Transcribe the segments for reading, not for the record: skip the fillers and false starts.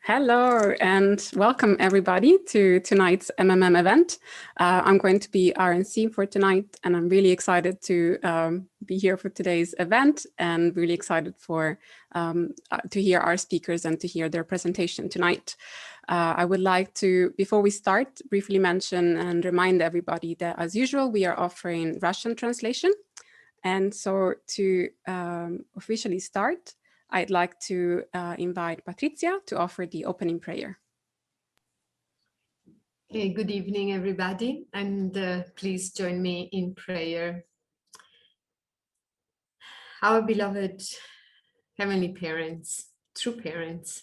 Hello and welcome everybody to tonight's MMM event. I'm going to be RNC for tonight and I'm really excited to be here for today's event and really excited for to hear our speakers and to hear their presentation tonight. I would like to, before we start, briefly mention and remind everybody that as usual we are offering Russian translation. And so to officially start, I'd like to invite Patrizia to offer the opening prayer. Hey, good evening, everybody, and please join me in prayer. Our beloved Heavenly Parents, true parents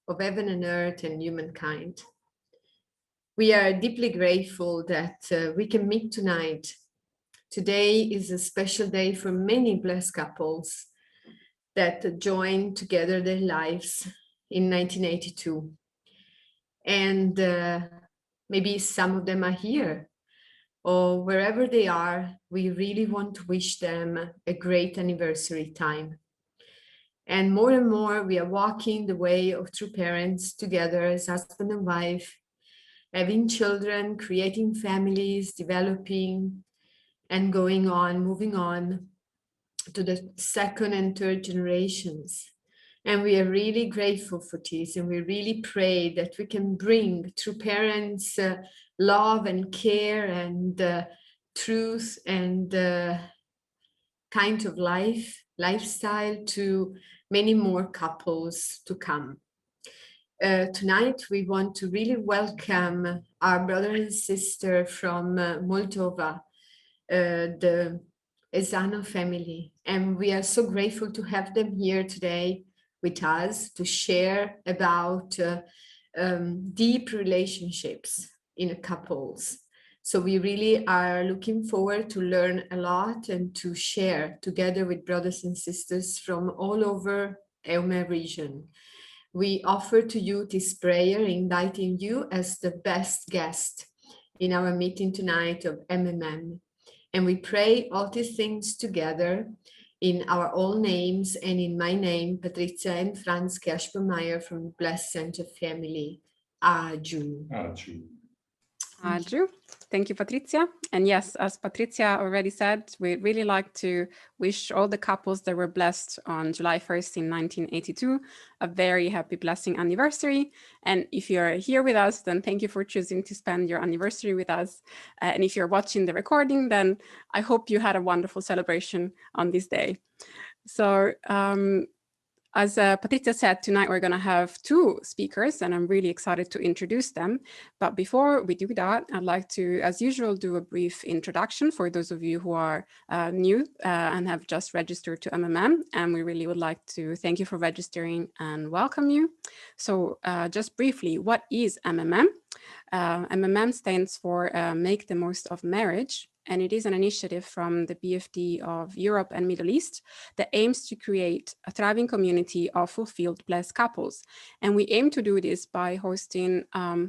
of heaven and earth and humankind, we are deeply grateful that we can meet tonight. Today is a special day for many blessed couples that joined together their lives in 1982. And maybe some of them are here or wherever they are. We really want to wish them a great anniversary time. And more we are walking the way of true parents together as husband and wife, having children, creating families, developing and going on, moving on to the second and third generations. And we are really grateful for this. And we really pray that we can bring true parents love and care and truth and kind of lifestyle to many more couples to come. Tonight, we want to really welcome our brother and sister from Moldova, the Ezano family. And we are so grateful to have them here today with us to share about deep relationships in couples. So we really are looking forward to learn a lot and to share together with brothers and sisters from all over EUME region. We offer to you this prayer, inviting you as the best guest in our meeting tonight of MMM. And we pray all these things together in our all names and in my name, Patrizia and Franz Kerschbermeier from Blessed Center family. Aju. Aju. Aju. Thank you, Patrizia. And yes, as Patrizia already said, we'd really like to wish all the couples that were blessed on July 1st in 1982 a very happy blessing anniversary. And if you're here with us, then thank you for choosing to spend your anniversary with us. And if you're watching the recording, then I hope you had a wonderful celebration on this day. So as Patrizia said, tonight we're going to have two speakers and I'm really excited to introduce them. But before we do that, I'd like to, as usual, do a brief introduction for those of you who are new and have just registered to MMM. And we really would like to thank you for registering and welcome you. So just briefly, what is MMM? MMM stands for Make the Most of Marriage. And it is an initiative from the BFD of Europe and Middle East that aims to create a thriving community of fulfilled blessed couples. And we aim to do this by hosting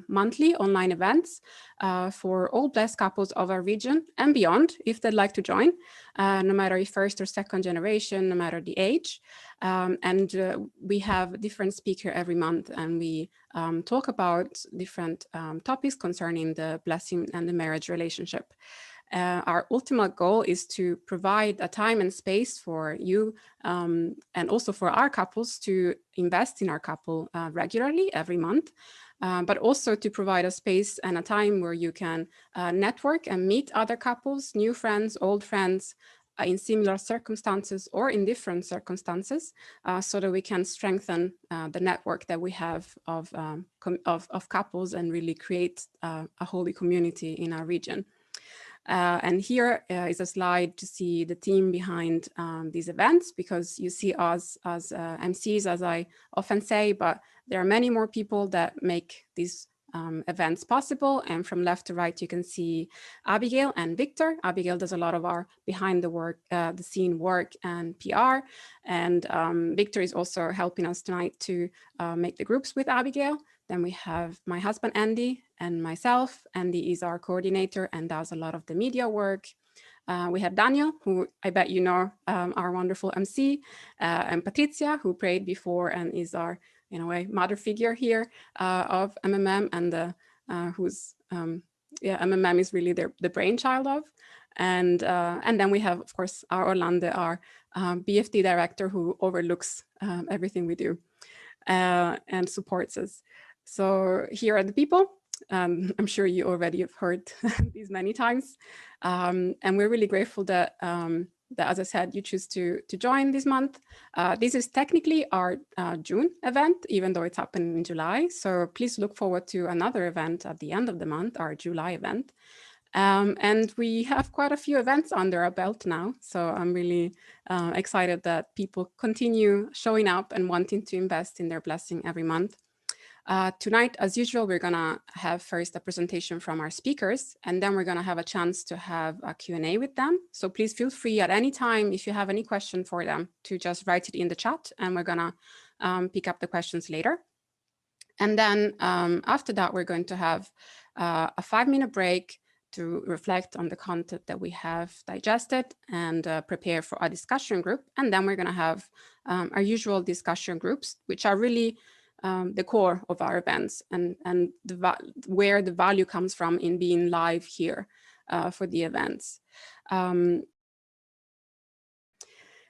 monthly online events for all blessed couples of our region and beyond, if they'd like to join, no matter if first or second generation, no matter the age. We have different speakers every month and we talk about different topics concerning the blessing and the marriage relationship. Our ultimate goal is to provide a time and space for you and also for our couples to invest in our couple regularly every month, but also to provide a space and a time where you can network and meet other couples, new friends, old friends, in similar circumstances or in different circumstances, so that we can strengthen the network that we have of couples and really create a holy community in our region. And here is a slide to see the team behind these events, because you see us as MCs, as I often say, but there are many more people that make these events possible. And from left to right, you can see Abigail and Victor. Abigail does a lot of our behind the scene work and PR. And Victor is also helping us tonight to make the groups with Abigail. Then we have my husband, Andy, and myself. Andy is our coordinator and does a lot of the media work. We have Daniel, who I bet you know, our wonderful MC, and Patrizia, who prayed before and is our in a way, mother figure here of MMM, and who's MMM is really the brainchild of. And then we have, of course, our Orlande, our BFD director, who overlooks everything we do and supports us. So here are the people. I'm sure you already have heard these many times. And we're really grateful that, as I said, you choose to join this month. This is technically our June event, even though it's happening in July. So please look forward to another event at the end of the month, our July event. And we have quite a few events under our belt now. So I'm really excited that people continue showing up and wanting to invest in their blessing every month. Tonight, as usual, we're gonna have first a presentation from our speakers, and then we're gonna have a chance to have a Q&A with them. So please feel free at any time, if you have any question for them, to just write it in the chat, and we're gonna pick up the questions later. And then after that, we're going to have a 5-minute break to reflect on the content that we have digested and prepare for a discussion group. And then we're gonna have our usual discussion groups, which are really the core of our events and where the value comes from in being live here for the events.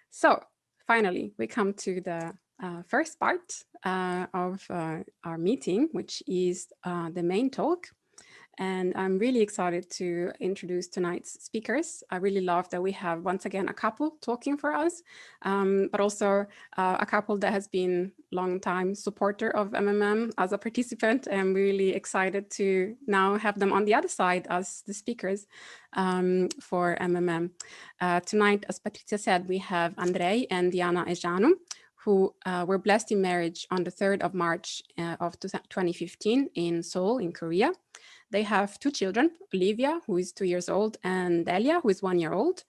So finally, we come to the first part of our meeting, which is the main talk. And I'm really excited to introduce tonight's speakers. I really love that we have, once again, a couple talking for us, but also a couple that has been long-time supporter of MMM as a participant. I'm really excited to now have them on the other side as the speakers for MMM. Tonight, as Patrizia said, we have Andrei and Diana, who were blessed in marriage on the 3rd of March of 2015 in Seoul, in Korea. They have 2 children, Olivia, who is 2 years old, and Delia, who is 1 year old.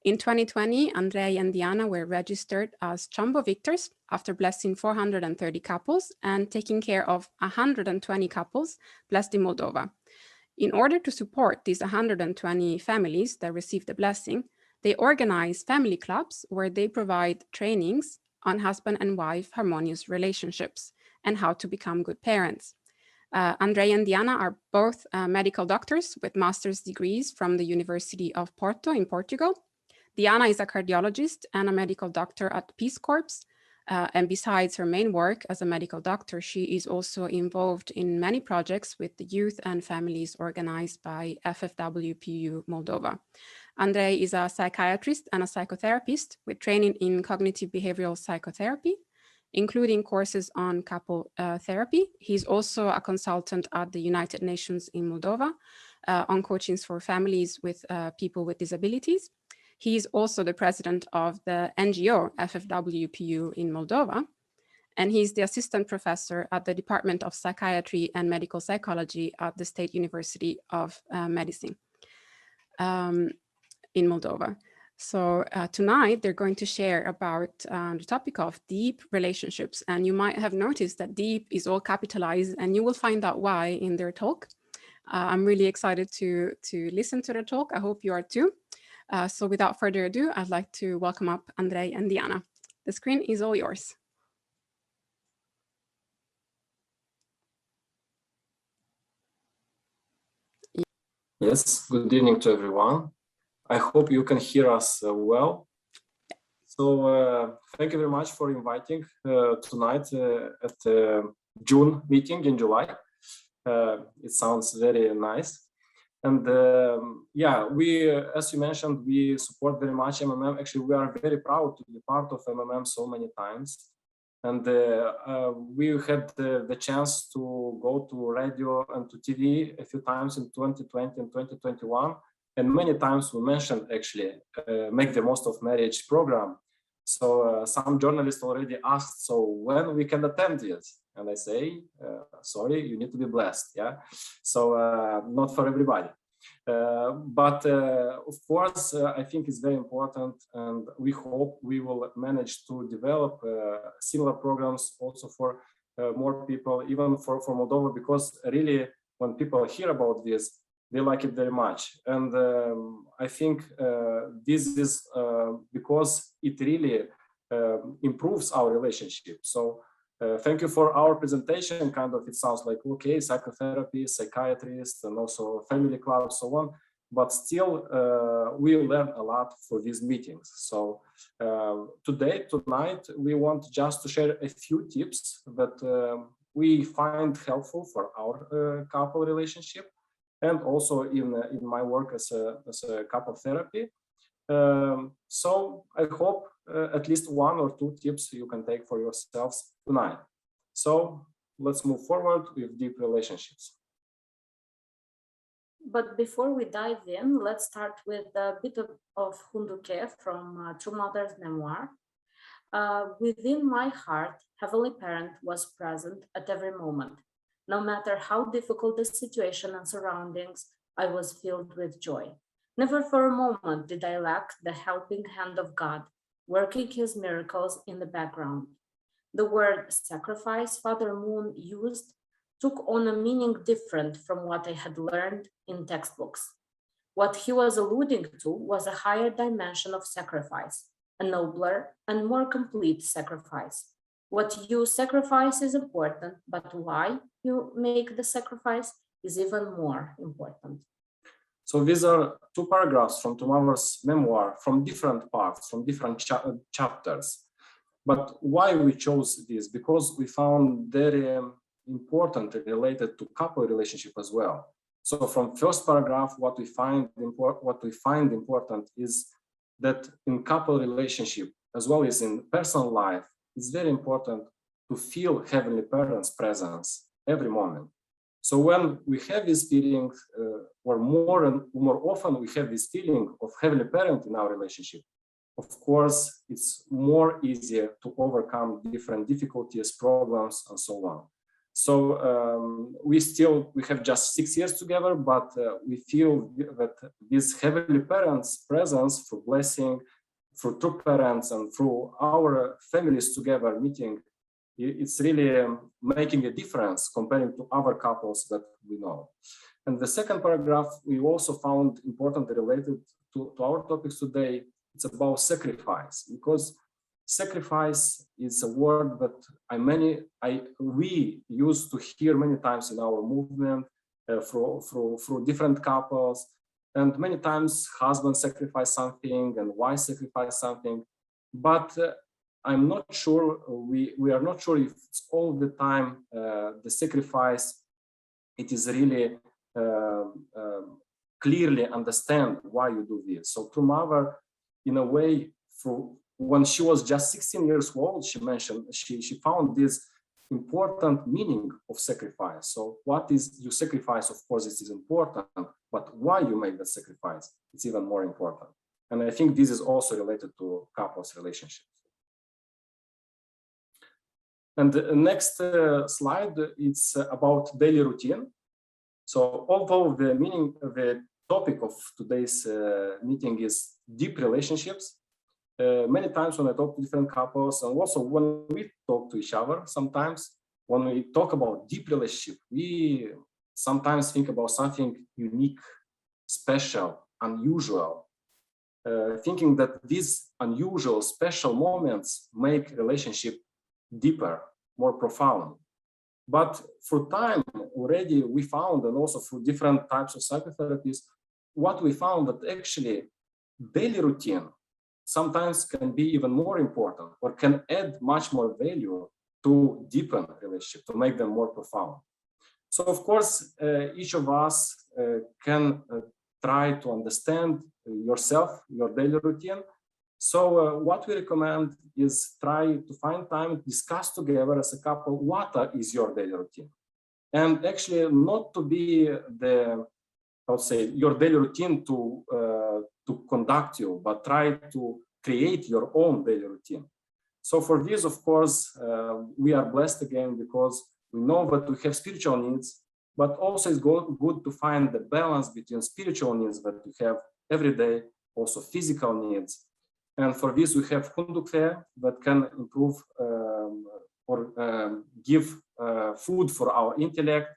In 2020, Andrei and Diana were registered as Jumbo Victors after blessing 430 couples and taking care of 120 couples blessed in Moldova. In order to support these 120 families that received the blessing, they organize family clubs where they provide trainings on husband and wife harmonious relationships and how to become good parents. Andrei and Diana are both medical doctors with master's degrees from the University of Porto in Portugal. Diana is a cardiologist and a medical doctor at Peace Corps. And besides her main work as a medical doctor, she is also involved in many projects with the youth and families organized by FFWPU Moldova. Andrei is a psychiatrist and a psychotherapist with training in cognitive behavioral psychotherapy, including courses on couple therapy. He's also a consultant at the United Nations in Moldova on coachings for families with people with disabilities. He's also the president of the NGO FFWPU in Moldova, and he's the assistant professor at the Department of Psychiatry and Medical Psychology at the State University of Medicine in Moldova. So tonight they're going to share about the topic of deep relationships. And you might have noticed that deep is all capitalized, and you will find out why in their talk. I'm really excited to listen to the talk. I hope you are too. So without further ado, I'd like to welcome up Andrei and Diana. The screen is all yours. Yes, good evening to everyone. I hope you can hear us well. So thank you very much for inviting tonight at the June meeting in July. It sounds very nice. And yeah, as you mentioned, we support very much MMM. Actually, we are very proud to be part of MMM so many times. And we had the chance to go to radio and to TV a few times in 2020 and 2021. And many times we mentioned actually make the most of marriage program. So some journalists already asked, so when we can attend this? And I say, sorry, you need to be blessed. Yeah. So not for everybody. But of course, I think it's very important, and we hope we will manage to develop similar programs also for more people, even for Moldova, because really when people hear about this, they like it very much. And I think this is because it really improves our relationship. So Thank you for our presentation. Kind of, it sounds like, okay, psychotherapy, psychiatrist, and also family club, so on. But still, we learn a lot for these meetings. So tonight, we want just to share a few tips that we find helpful for our couple relationship, and also in my work as a couple therapy. So I hope at least one or two tips you can take for yourselves tonight. So let's move forward with deep relationships. But before we dive in, let's start with a bit of Hunduke from True Mother's memoir. Within my heart, Heavenly Parent was present at every moment. No matter how difficult the situation and surroundings, I was filled with joy. Never for a moment did I lack the helping hand of God, working his miracles in the background. The word sacrifice Father Moon used took on a meaning different from what I had learned in textbooks. What he was alluding to was a higher dimension of sacrifice, a nobler and more complete sacrifice. What you sacrifice is important, but why you make the sacrifice is even more important. So these are two paragraphs from Tomaver's memoir from different parts, from different chapters. But why we chose this? Because we found very important related to couple relationship as well. So from first paragraph, what we find important is that in couple relationship, as well as in personal life, it's very important to feel Heavenly Parent's presence every moment. So when we have this feeling, or more and more often we have this feeling of Heavenly Parent in our relationship, of course, it's more easier to overcome different difficulties, problems, and so on. So we have just 6 years together, but we feel that this Heavenly Parent's presence through blessing, through true parents, and through our families together meeting, it's really making a difference comparing to other couples that we know. And the second paragraph, we also found important related to our topics today. It's about sacrifice, because sacrifice is a word that we used to hear many times in our movement through different couples, and many times husbands sacrifice something and wives sacrifice something, but I'm not sure, we are not sure if it's all the time the sacrifice, it is really clearly understand why you do this. So True Mother, in a way, when she was just 16 years old, she mentioned, she found this important meaning of sacrifice. So what is you sacrifice? Of course, it is important, but why you make that sacrifice, it's even more important. And I think this is also related to couples relationships. And the next slide, it's about daily routine. So although the topic of today's meeting is deep relationships, many times when I talk to different couples, and also when we talk to each other, sometimes when we talk about deep relationship, we sometimes think about something unique, special, unusual, thinking that these unusual, special moments make relationship deeper, more profound. But through time already we found, and also through different types of psychotherapies, what we found that actually daily routine sometimes can be even more important, or can add much more value to deepen relationship, to make them more profound. So of course, each of us can try to understand yourself, your daily routine. So what we recommend is try to find time to discuss together as a couple what is your daily routine, and actually not to be the, I would say, your daily routine to conduct you, but try to create your own daily routine. So for this, of course, we are blessed again because we know that we have spiritual needs, but also it's good to find the balance between spiritual needs that we have every day, also physical needs. And for this, we have Hundukve that can improve or give food for our intellect,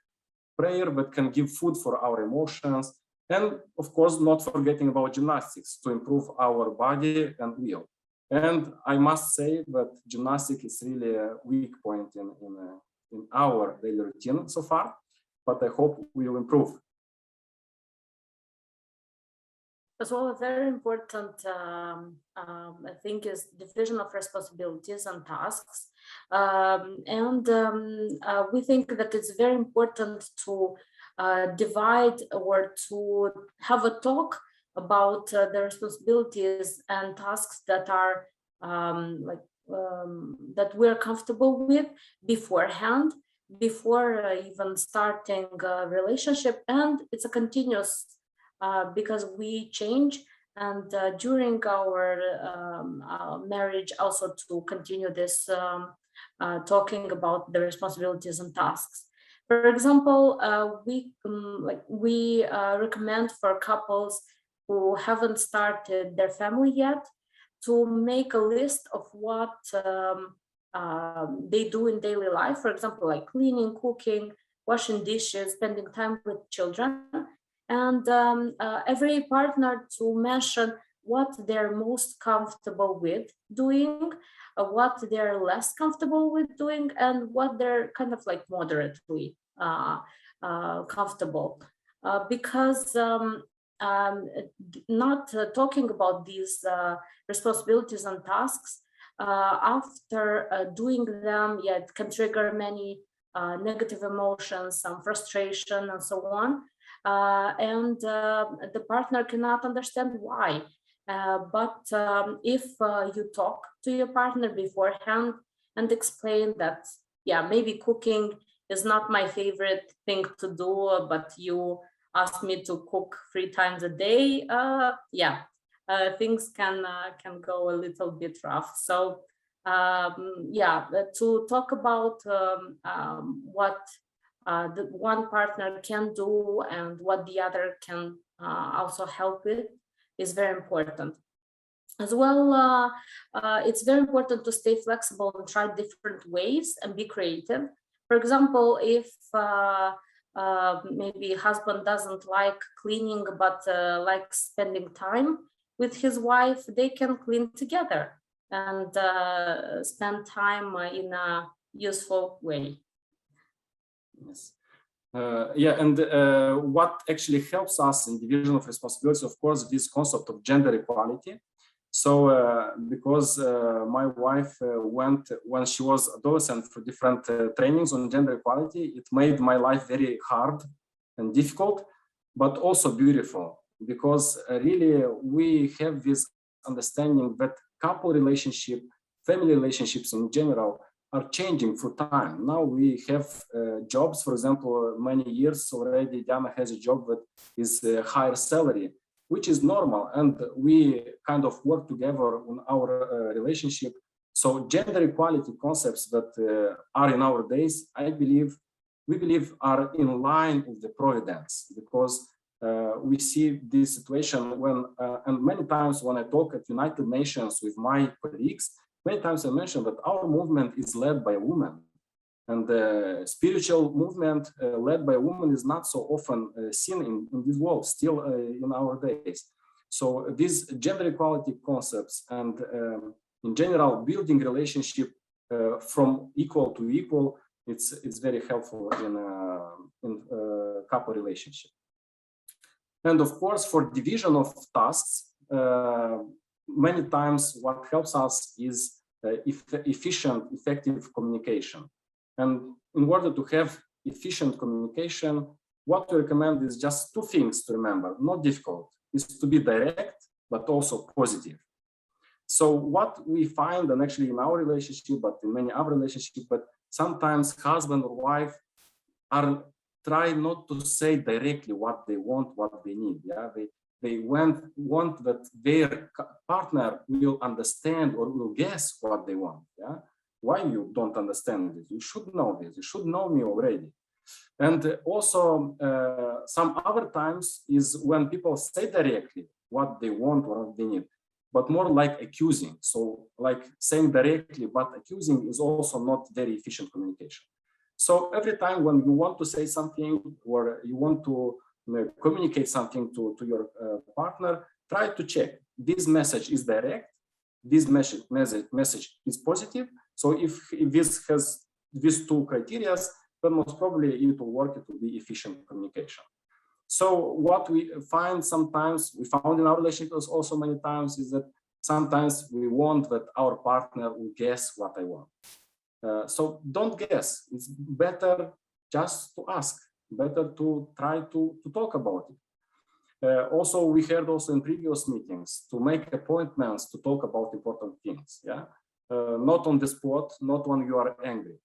prayer that can give food for our emotions, and of course, not forgetting about gymnastics to improve our body and will. And I must say that gymnastics is really a weak point in our daily routine so far, but I hope we will improve. As well, a very important, I think, is division of responsibilities and tasks. We think that it's very important to divide or to have a talk about the responsibilities and tasks that are that we're comfortable with beforehand, before even starting a relationship. And it's a continuous because we change, and during our marriage also to continue this talking about the responsibilities and tasks. For example, we recommend for couples who haven't started their family yet to make a list of what they do in daily life. For example, like cleaning, cooking, washing dishes, spending time with children. And every partner to mention what they're most comfortable with doing, what they're less comfortable with doing, and what they're kind of like moderately comfortable. Because not talking about these responsibilities and tasks after doing them, yeah, it can trigger many negative emotions, some frustration, and so on. The partner cannot understand why. But if you talk to your partner beforehand and explain that, yeah, maybe cooking is not my favorite thing to do, but you asked me to cook 3 times a day, things can go a little bit rough. So to talk about what the one partner can do and what the other can also help with is very important. As well, it's very important to stay flexible and try different ways and be creative. For example, if maybe husband doesn't like cleaning but likes spending time with his wife, they can clean together and spend time in a useful way. Yes. And what actually helps us in division of responsibilities, of course, this concept of gender equality. So because my wife went when she was adolescent for different trainings on gender equality, it made my life very hard and difficult, but also beautiful, because really we have this understanding that couple relationship, family relationships in general are changing through time. Now we have jobs, for example, many years already, Diana has a job that is a higher salary, which is normal, and we kind of work together on our relationship. So gender equality concepts that are in our days, we believe are in line with the providence, because we see this situation when, and many times when I talk at United Nations with my colleagues, many times I mention that our movement is led by a woman, and the spiritual movement led by a woman is not so often seen in this world, still in our days. So these gender equality concepts and in general building relationship from equal to equal, it's very helpful in couple relationship. And of course, for division of tasks, many times what helps us is efficient, effective communication. And in order to have efficient communication, what we recommend is just 2 things to remember, not difficult, is to be direct, but also positive. So what we find, and actually in our relationship, but in many other relationships, but sometimes husband or wife are trying not to say directly what they want, what they need. Yeah, they want that their partner will understand or will guess what they want. Yeah, why you don't understand this? You should know this. You should know me already. And also some other times is when people say directly what they want or what they need, but more like accusing. So like saying directly, but accusing is also not very efficient communication. So every time when you want to say something or you want to communicate something to your partner, try to check this message is direct, this message is positive. So if this has these two criteria, then most probably it will work, it will be efficient communication. So what we find sometimes, we found in our relationships also many times, is that sometimes we want that our partner will guess what I want. So don't guess. It's better just to ask, better to try to talk about it. Also, we heard also in previous meetings to make appointments to talk about important things. Yeah, not on the spot, not when you are angry.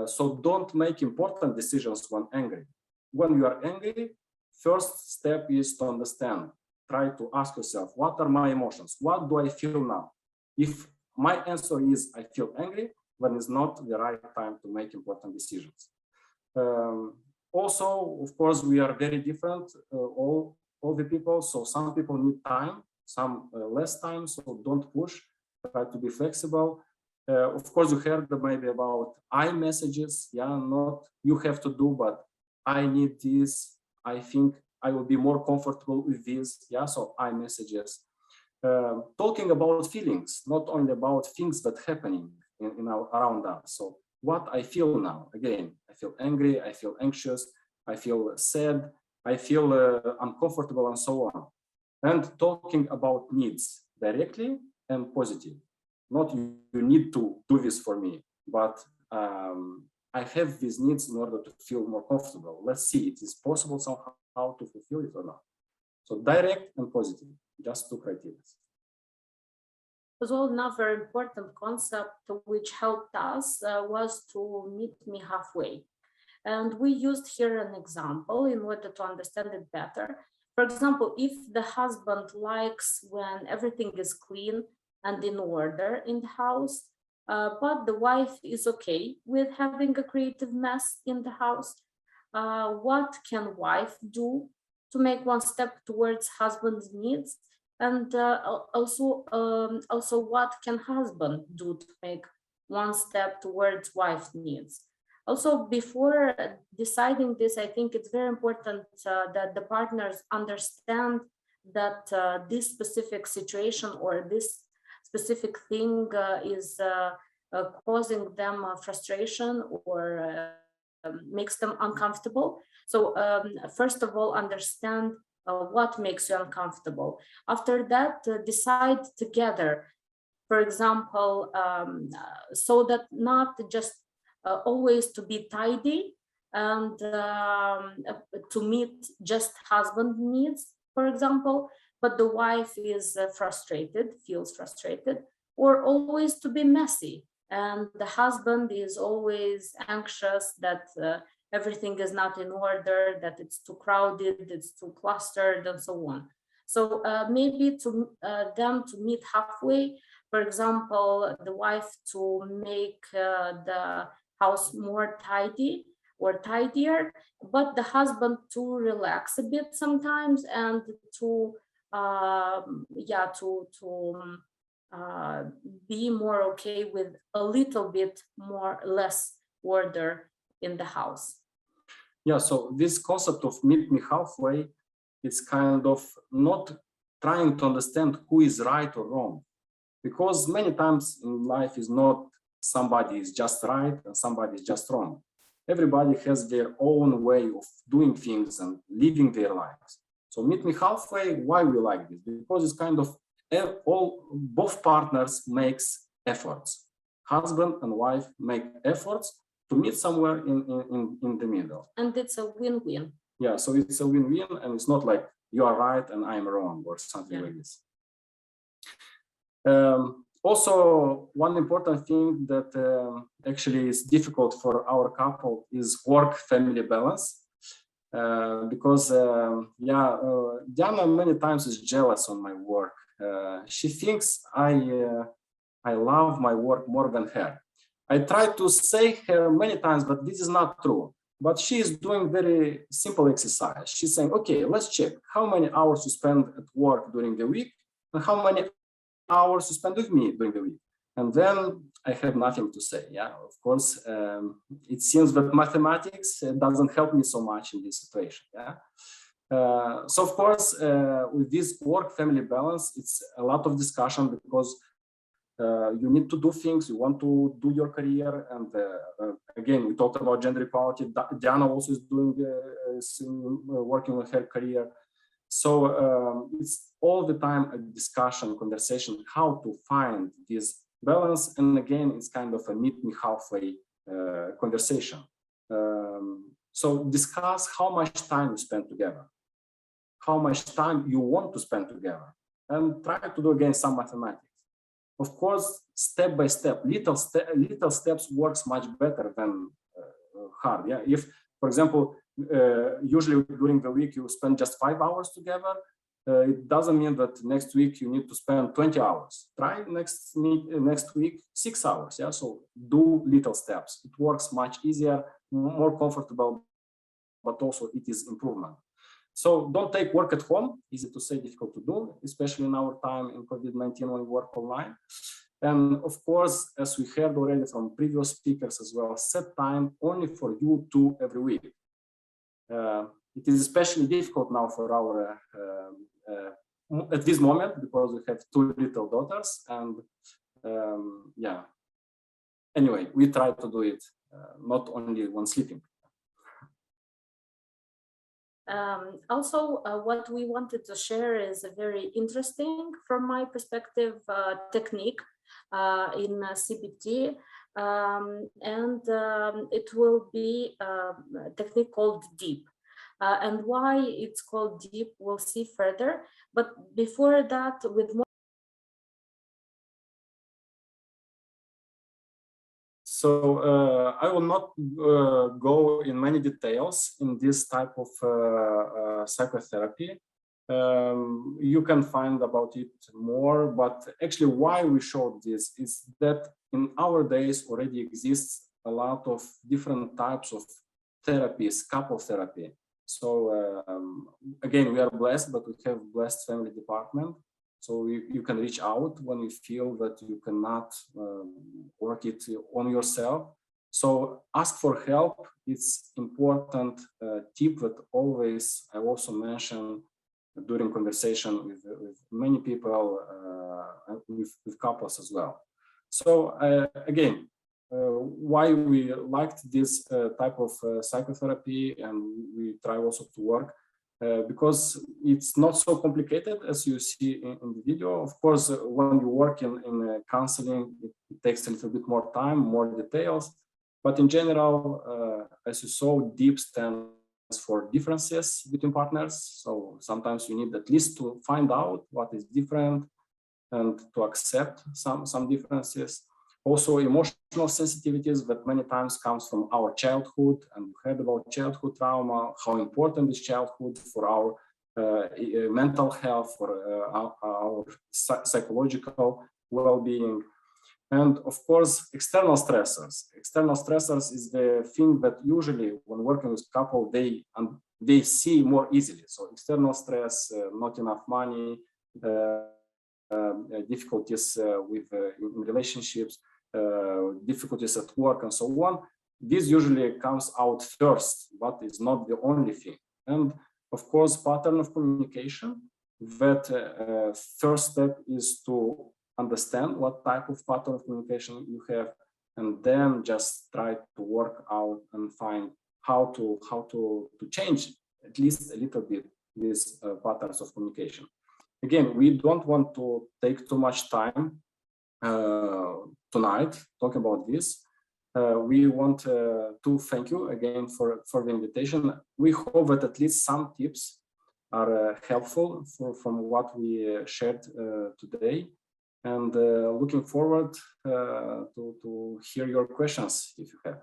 So don't make important decisions when angry. When you are angry, first step is to understand. Try to ask yourself, what are my emotions? What do I feel now? If my answer is I feel angry, then it's not the right time to make important decisions. Also, of course, we are very different, all the people. So some people need time, some less time. So don't push. Try to be flexible. Of course, you heard maybe about I messages. Yeah, not you have to do, but I need this. I think I will be more comfortable with this. Yeah, so I messages. Talking about feelings, not only about things that happening around us. So what I feel now. Again, I feel angry. I feel anxious. I feel sad. I feel uncomfortable, and so on. And talking about needs directly and positive. Not you need to do this for me, but I have these needs in order to feel more comfortable. Let's see, it is possible somehow to fulfill it or not. So direct and positive, just two criteria. As well, another important concept which helped us was to meet me halfway. And we used here an example in order to understand it better. For example, if the husband likes when everything is clean and in order in the house, but the wife is okay with having a creative mess in the house, what can wife do to make one step towards husband's needs? And also what can husband do to make one step towards wife's needs? Also, before deciding this, I think it's very important that the partners understand that this specific situation or this specific thing is causing them frustration or makes them uncomfortable. So first of all, understand what makes you uncomfortable. After that, decide together, for example, so that not just always to be tidy and to meet just husband needs, for example, but the wife is feels frustrated, or always to be messy, and the husband is always anxious that everything is not in order, that it's too crowded, it's too clustered, and so on. So maybe to them to meet halfway, for example, the wife to make the house more tidy or tidier, but the husband to relax a bit sometimes and to be more okay with a little bit less order in the house. Yeah, so this concept of meet me halfway, it's kind of not trying to understand who is right or wrong, because many times in life is not somebody is just right and somebody is just wrong. Everybody has their own way of doing things and living their lives. So meet me halfway, why we like this? Because it's kind of both partners makes efforts. Husband and wife make efforts to meet somewhere in the middle. And it's a win-win. Yeah, so it's a win-win, and it's not like you are right and I'm wrong or something like this. Also, one important thing that actually is difficult for our couple is work-family balance. Because Diana many times is jealous on my work. She thinks I love my work more than her. I try to say her many times, but this is not true. But she is doing very simple exercise. She's saying, okay, let's check how many hours you spend at work during the week and how many hours you spend with me during the week. And then I have nothing to say. Yeah, of course, it seems that mathematics doesn't help me so much in this situation. Yeah. So of course, with this work-family balance, it's a lot of discussion, because you need to do things, you want to do your career. And again, we talked about gender equality. Diana also is doing, working on her career. So it's all the time a discussion, conversation, how to find this balance. And again, it's kind of a meet me halfway conversation. So discuss how much time you spend together, how much time you want to spend together, and try to do again some mathematics. Of course, step by step, little steps works much better than hard. Yeah, if, for example, usually during the week you spend just 5 hours together, it doesn't mean that next week you need to spend 20 hours. Try next week 6 hours. Yeah, so do little steps. It works much easier, more comfortable, but also it is improvement. So don't take work at home. Easy to say, difficult to do, especially in our time in COVID-19 when we work online. And of course, as we heard already from previous speakers as well, set time only for you two every week. It is especially difficult now for our at this moment because we have 2 little daughters, and yeah. Anyway, we try to do it not only when sleeping. Also, what we wanted to share is a very interesting, from my perspective, technique in CBT, and it will be a technique called DEEP. And why it's called DEEP, we'll see further. But before that, with more. So I will not go in many details in this type of psychotherapy. You can find about it more, but actually why we showed this is that in our days already exists a lot of different types of therapies, couple therapy. So again, we are blessed, but we have blessed family department. So you can reach out when you feel that you cannot work it on yourself. So ask for help. It's important tip that always I also mention during conversation with many people, with couples as well. So again, why we liked this type of psychotherapy, and we try also to work because it's not so complicated as you see in the video. Of course, when you work in counseling, it takes a little bit more time, more details. But in general, as you saw, DEEP stands for differences between partners. So sometimes you need at least to find out what is different and to accept some differences. Also, emotional sensitivities that many times comes from our childhood, and we heard about childhood trauma, how important is childhood for our mental health, for our psychological well-being. And of course, external stressors. External stressors is the thing that usually when working with couple, they see more easily. So external stress, not enough money, difficulties with in relationships, difficulties at work, and so on. This usually comes out first, but it's not the only thing. And of course, pattern of communication. That first step is to understand what type of pattern of communication you have, and then just try to work out and find how to change at least a little bit these patterns of communication. Again, we don't want to take too much time tonight talking about this. We want to thank you again for the invitation. We hope that at least some tips are helpful from what we shared today, and looking forward to hear your questions if you have.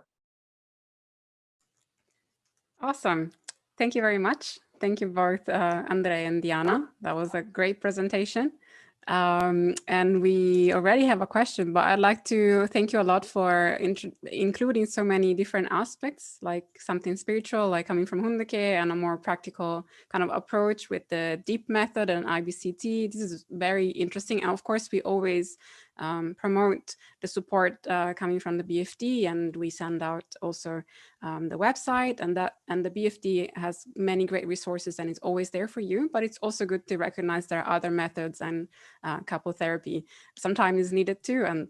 Awesome. Thank you very much. Thank you both, Andrei and Diana. That was a great presentation. And we already have a question, but I'd like to thank you a lot for including so many different aspects, like something spiritual, like coming from Hundeke, and a more practical kind of approach with the DEEP method and IBCT. This is very interesting. And of course, we always promote the support coming from the BFD, and we send out also the website, and the BFD has many great resources and it's always there for you. But it's also good to recognize there are other methods, and couple therapy sometimes is needed too. And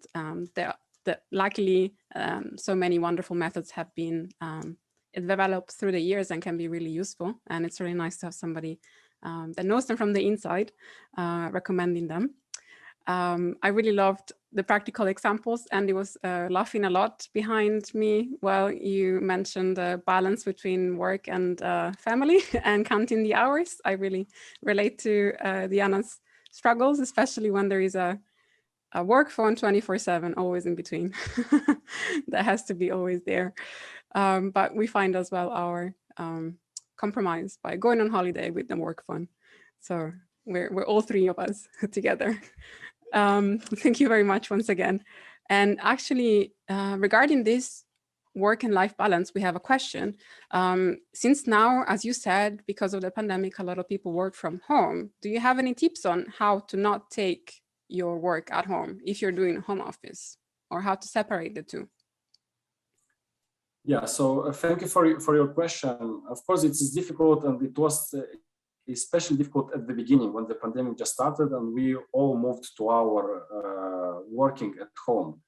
luckily, so many wonderful methods have been developed through the years and can be really useful. And it's really nice to have somebody that knows them from the inside recommending them. I really loved the practical examples, and he was laughing a lot behind me while you mentioned the balance between work and family and counting the hours. I really relate to Diana's struggles, especially when there is a work phone 24/7, always in between. That has to be always there. But we find as well our compromise by going on holiday with the work phone. So we're all three of us together. Thank you very much once again. And actually, regarding this work and life balance, we have a question. Since now, as you said, because of the pandemic, a lot of people work from home. Do you have any tips on how to not take your work at home if you're doing home office, or how to separate the two? Yeah, so thank you for your question. Of course, it is difficult, and it was especially difficult at the beginning when the pandemic just started and we all moved to our working at home.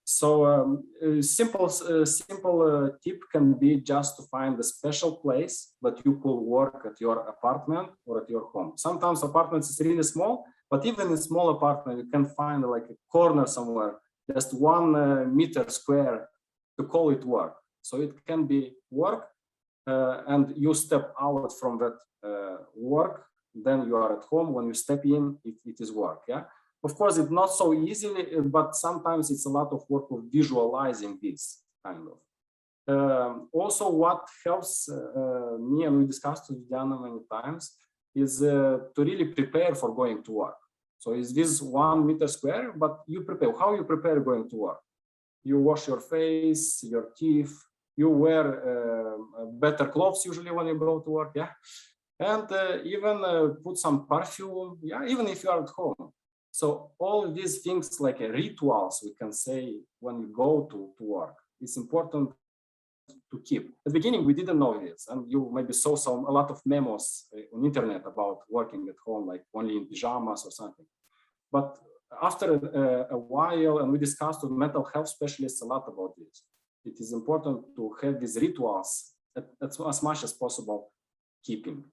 So simple tip can be just to find a special place that you could work at your apartment or at your home. Sometimes apartments is really small, but even in small apartment, you can find like a corner somewhere, just 1 meter square to call it work. So it can be work and you step out from that work, then you are at home. When you step in, it is work. Yeah. Of course, it's not so easy, but sometimes it's a lot of work of visualizing this kind of. Also, what helps me, and we discussed with Diana many times, is to really prepare for going to work. So is this 1 meter square, but you prepare. How you prepare going to work? You wash your face, your teeth, you wear better clothes usually when you go to work, yeah? And even put some perfume, yeah, even if you are at home. So all these things like rituals, we can say, when you go to work, it's important to keep. At the beginning, we didn't know this, and you maybe saw a lot of memos on internet about working at home, like only in pajamas or something. But after a while, and we discussed with mental health specialists a lot about this, it is important to have these rituals as much as possible keeping.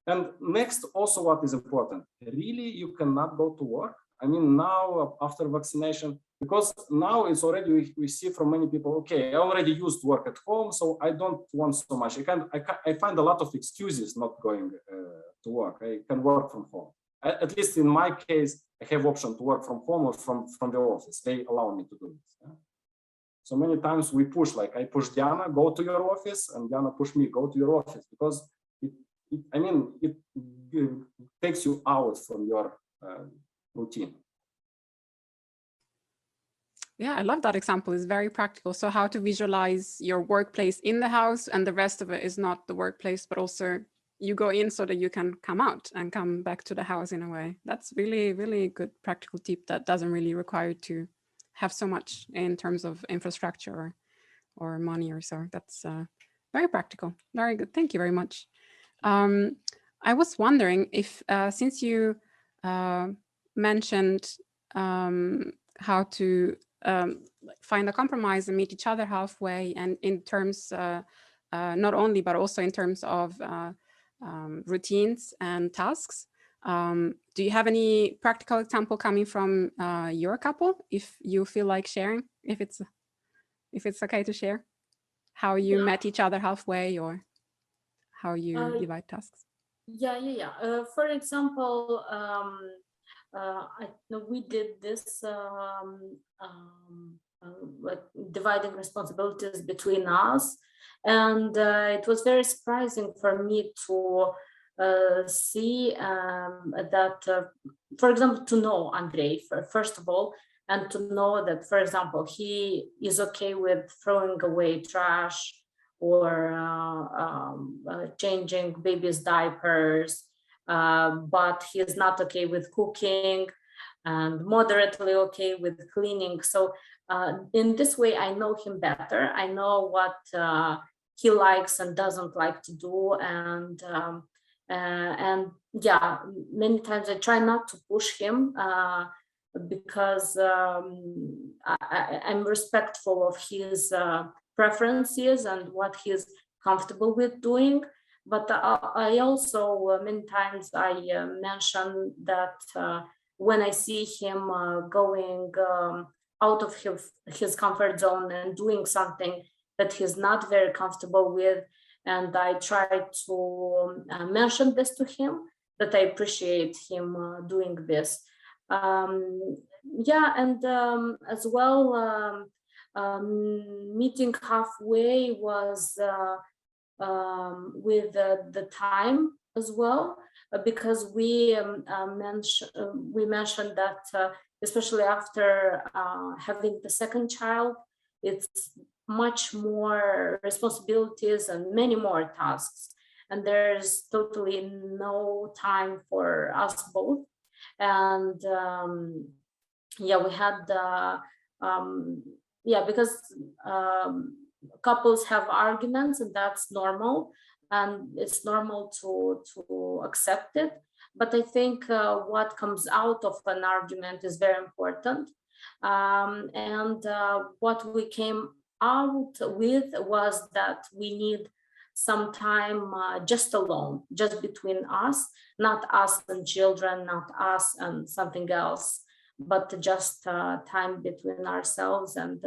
And next, also what is important, really you cannot go to work. I mean, now after vaccination, because now it's already, we see from many people, okay, I already used to work at home, so I don't want so much. I find a lot of excuses not going to work. I can work from home. At least in my case, I have option to work from home or from the office. They allow me to do this. Yeah? So many times we push, like I push Diana, go to your office, and Diana push me, go to your office, because it takes you out from your routine. Yeah, I love that example. It's very practical. So how to visualize your workplace in the house, and the rest of it is not the workplace, but also you go in so that you can come out and come back to the house in a way. That's really, really good practical tip that doesn't really require to have so much in terms of infrastructure or money or so. That's very practical. Very good. Thank you very much. I was wondering if, since you mentioned how to find a compromise and meet each other halfway, and in terms, not only, but also in terms of routines and tasks, do you have any practical example coming from your couple, if you feel like sharing, if it's okay to share, how you met each other halfway, or how you divide tasks? For example, we did this like dividing responsibilities between us, and it was very surprising for me to see that, for example, to know Andrei first of all, and to know that, for example, he is okay with throwing away trash or changing baby's diapers, but he is not okay with cooking. and moderately okay with cleaning. So in this way, I know him better. I know what he likes and doesn't like to do, and yeah, many times I try not to push him because I'm respectful of his preferences and what he's comfortable with doing. But I also many times I mention that when I see him going out of his comfort zone and doing something that he's not very comfortable with, and I try to mention this to him, that I appreciate him doing this. Yeah, and as well, meeting halfway was with the time as well, because we mentioned that especially after having the second child, it's much more responsibilities and many more tasks, and there's totally no time for us both. And yeah, we had yeah, because couples have arguments, and that's normal, and it's normal to accept it. But I think what comes out of an argument is very important. And what we came out with was that we need some time just alone, just between us, not us and children, not us and something else, but just time between ourselves. And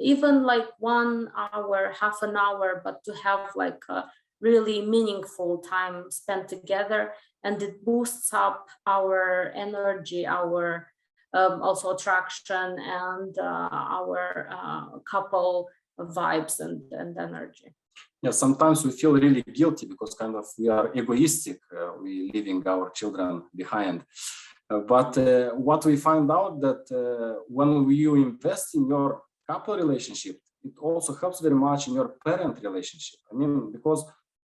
even like 1 hour, half an hour, but to have like a really meaningful time spent together, and it boosts up our energy, our also attraction, and our couple vibes and energy. Yeah, sometimes we feel really guilty because kind of we are egoistic, we leaving our children behind. But what we find out that when you invest in your couple relationship, it also helps very much in your parent relationship. I mean, because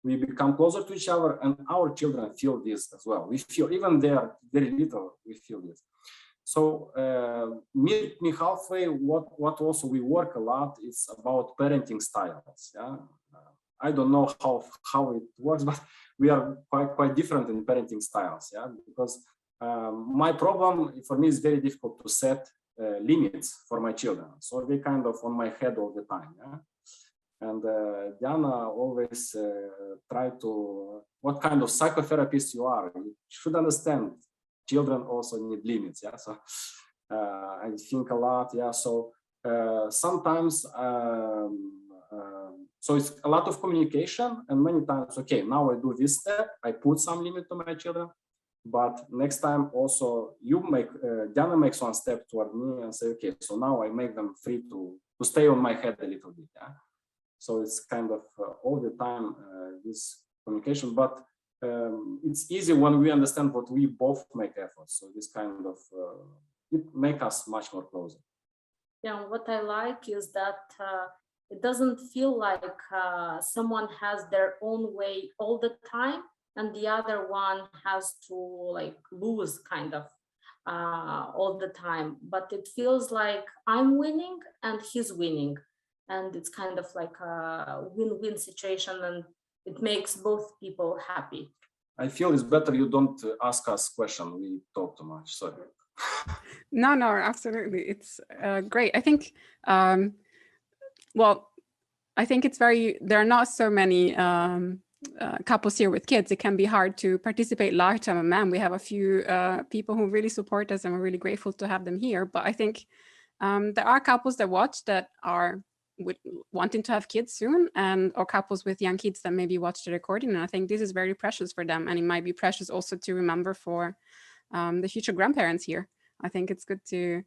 we become closer to each other, and our children feel this as well. We feel, even they are very little, we feel this. So meet me halfway. What also we work a lot is about parenting styles. Yeah, I don't know how it works, but we are quite different in parenting styles. Yeah, because my problem for me is very difficult to set limits for my children, so they kind of on my head all the time. Yeah? And Diana always try to, what kind of psychotherapist you are, you should understand children also need limits. Yeah, so I think a lot. Yeah, so sometimes so it's a lot of communication, and many times, okay, now I do this step, I put some limit to my children. But next time also you make, Diana makes one step toward me and say, okay, so now I make them free to stay on my head a little bit. Yeah? So it's kind of all the time this communication, but it's easy when we understand what we both make efforts. So this kind of, it makes us much more closer. Yeah, what I like is that it doesn't feel like someone has their own way all the time, and the other one has to like lose kind of all the time. But it feels like I'm winning and he's winning. And it's kind of like a win-win situation, and it makes both people happy. I feel it's better you don't ask us questions. We talk too much. Sorry. No, absolutely. It's great. I think, well, I think it's there are not so many couples here with kids. It can be hard to participate large time. Man, we have a few people who really support us, and we're really grateful to have them here. But I think there are couples that watch that are wanting to have kids soon, and or couples with young kids that maybe watch the recording. And I think this is very precious for them, and it might be precious also to remember for the future grandparents here. I think it's good to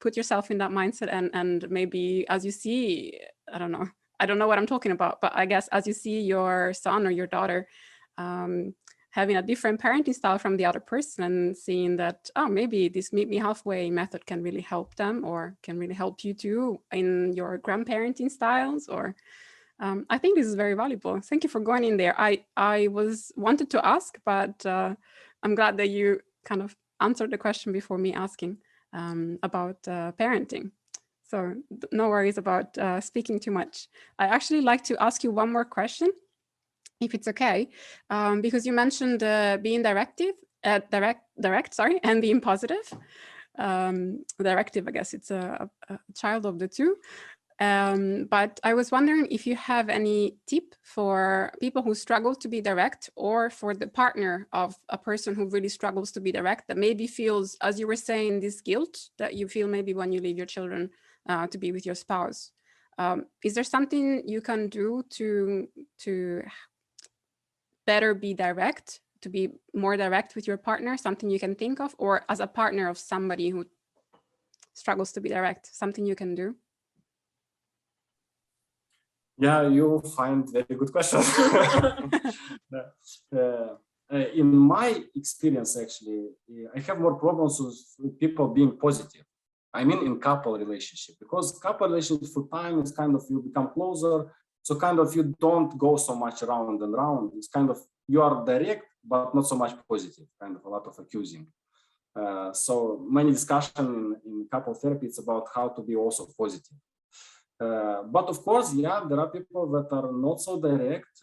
put yourself in that mindset, and maybe as you see, I don't know what I'm talking about, but I guess as you see your son or your daughter having a different parenting style from the other person, and seeing that, oh, maybe this meet me halfway method can really help them, or can really help you too in your grandparenting styles, or I think this is very valuable. Thank you for going in there. I wanted to ask, but I'm glad that you kind of answered the question before me asking about parenting. So no worries about speaking too much. I actually like to ask you one more question, if it's okay, because you mentioned being direct, and being positive. Directive, I guess it's a child of the two. But I was wondering if you have any tip for people who struggle to be direct, or for the partner of a person who really struggles to be direct, that maybe feels, as you were saying, this guilt that you feel maybe when you leave your children to be with your spouse. Is there something you can do to better be direct, to be more direct with your partner? Something you can think of, or as a partner of somebody who struggles to be direct, something you can do? Yeah, you find very good questions. In my experience, actually, I have more problems with people being positive. I mean, in couple relationship, because couple relationship for time is kind of, you become closer. So kind of you don't go so much round and round. It's kind of, you are direct, but not so much positive, kind of a lot of accusing. So many discussion in couple therapy, it's about how to be also positive. But of course, yeah, there are people that are not so direct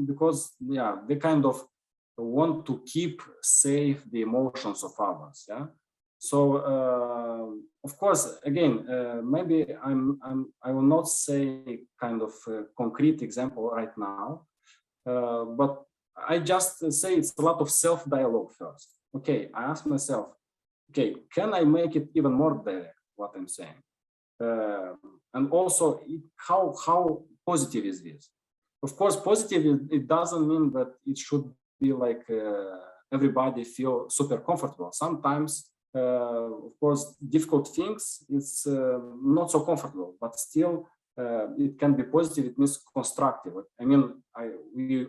because, yeah, they kind of want to keep safe the emotions of others. Yeah. So of course, again, maybe I will not say kind of a concrete example right now, but I just say it's a lot of self-dialogue first. Okay, I ask myself, okay, can I make it even more direct, what I'm saying? And also, how positive is this? Of course, positive, it doesn't mean that it should be like everybody feel super comfortable. Sometimes, of course, difficult things, it's not so comfortable, but still it can be positive. It means constructive. I mean, we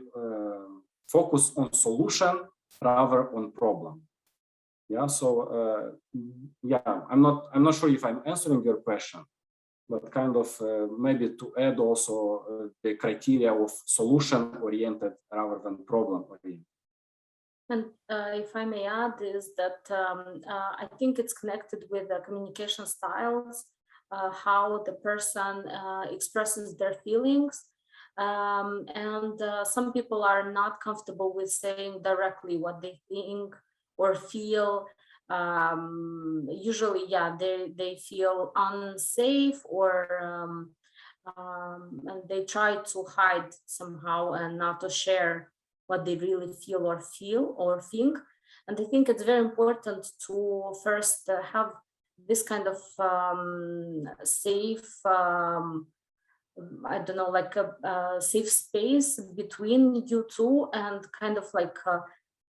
focus on solution rather on problem. Yeah. So yeah, I'm not sure if I'm answering your question, but kind of maybe to add also the criteria of solution oriented rather than problem oriented. And if I may add, is that I think it's connected with the communication styles, how the person expresses their feelings. And some people are not comfortable with saying directly what they think or feel. Usually, yeah, they feel unsafe, or and they try to hide somehow and not to share what they really feel or think. And I think it's very important to first have this kind of safe, I don't know, like a safe space between you two, and kind of like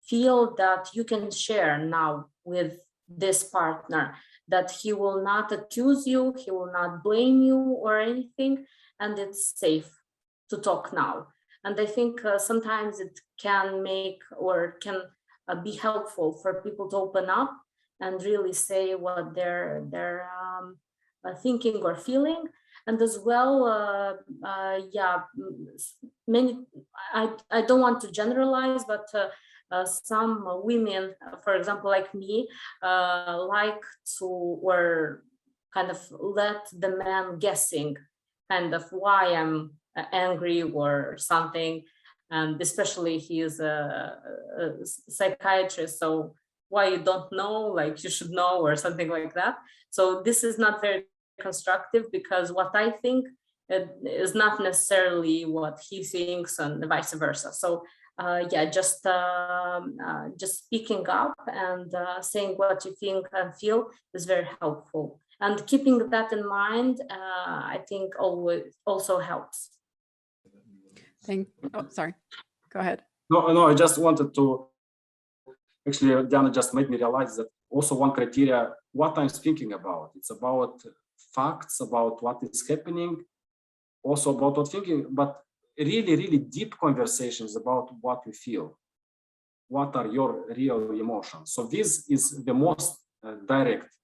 feel that you can share now with this partner, that he will not accuse you, he will not blame you or anything, and it's safe to talk now. And I think sometimes it can make, or can be helpful for people to open up and really say what they're thinking or feeling. And as well, yeah, many, I don't want to generalize, but some women, for example, like me, like to, or kind of let the man guessing kind of why I'm angry or something. And especially he is a psychiatrist, so why you don't know, like you should know, or something like that. So this is not very constructive, because what I think is not necessarily what he thinks, and vice versa. So yeah, just speaking up and saying what you think and feel is very helpful. And keeping that in mind, I think always also helps. Oh, sorry. Go ahead. No, I just wanted to, actually, Diana just made me realize that also one criteria, what I'm thinking about, it's about facts, about what is happening, also about what thinking, but really, really deep conversations about what we feel. What are your real emotions? So this is the most direct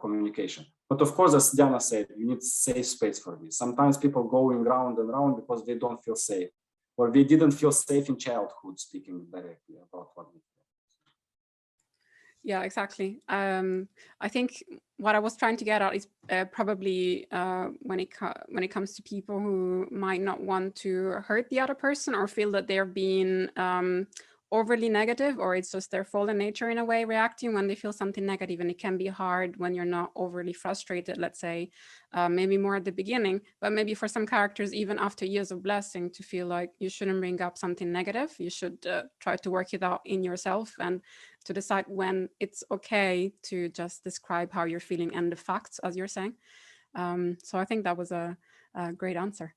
communication. But of course, as Diana said, you need safe space for this. Sometimes people going round and round because they don't feel safe, or they didn't feel safe in childhood speaking directly about what they feel. Yeah, exactly. I think what I was trying to get at is probably when it comes to people who might not want to hurt the other person or feel that they're being overly negative, or it's just their fallen nature in a way reacting when they feel something negative. And it can be hard when you're not overly frustrated, let's say, maybe more at the beginning, but maybe for some characters, even after years of blessing, to feel like you shouldn't bring up something negative. You should try to work it out in yourself and to decide when it's okay to just describe how you're feeling and the facts, as you're saying. So I think that was a great answer.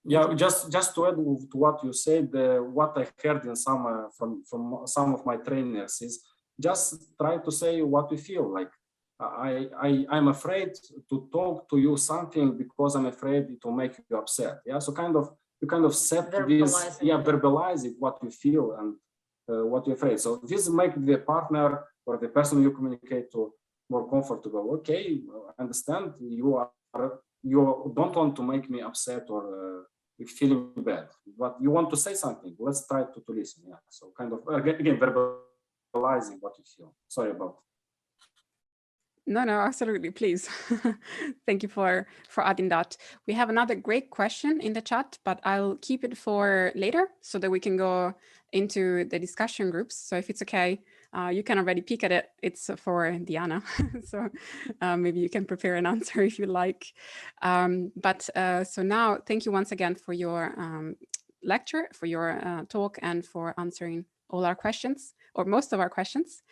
Yeah, just to add to what you said, what I heard in some from some of my trainers is just try to say what you feel. Like I'm afraid to talk to you something because I'm afraid it will make you upset. Yeah, so you kind of set this, yeah, verbalizing what you feel and what you're afraid. So this make the partner or the person you communicate to more comfortable. Okay, I understand you don't want to make me upset or feeling bad, but you want to say something. Let's try to listen. Yeah. So kind of again verbalizing what you feel. Sorry about. No, absolutely. Please. Thank you for adding that. We have another great question in the chat, but I'll keep it for later so that we can go into the discussion groups. So if it's okay, you can already peek at it. It's for Diana. So maybe you can prepare an answer if you like. So now, thank you once again for your lecture, for your talk, and for answering all our questions, or most of our questions.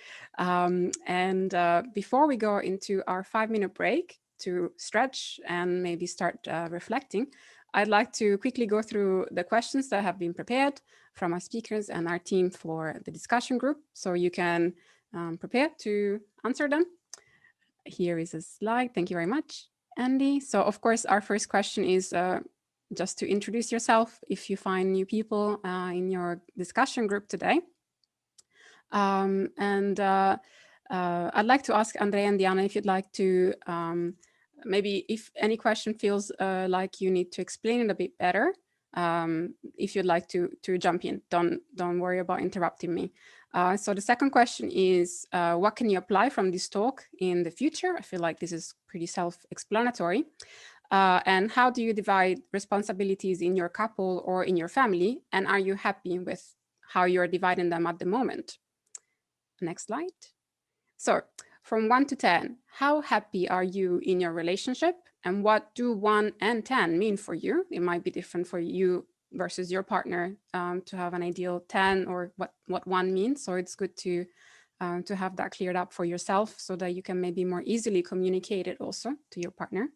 Before we go into our 5-minute break to stretch and maybe start reflecting, I'd like to quickly go through the questions that have been prepared from our speakers and our team for the discussion group, so you can prepare to answer them. Here is a slide. Thank you very much, Andy. So of course, our first question is just to introduce yourself if you find new people in your discussion group today. I'd like to ask Andrei and Diana if you'd like to, maybe if any question feels like you need to explain it a bit better, if you'd like to jump in, don't worry about interrupting me. So the second question is, what can you apply from this talk in the future? I feel like this is pretty self-explanatory. And how do you divide responsibilities in your couple or in your family? And are you happy with how you're dividing them at the moment? Next slide. So from 1 to 10, how happy are you in your relationship? And what do 1 and 10 mean for you? It might be different for you versus your partner to have an ideal 10 or what 1 means. So it's good to have that cleared up for yourself so that you can maybe more easily communicate it also to your partner.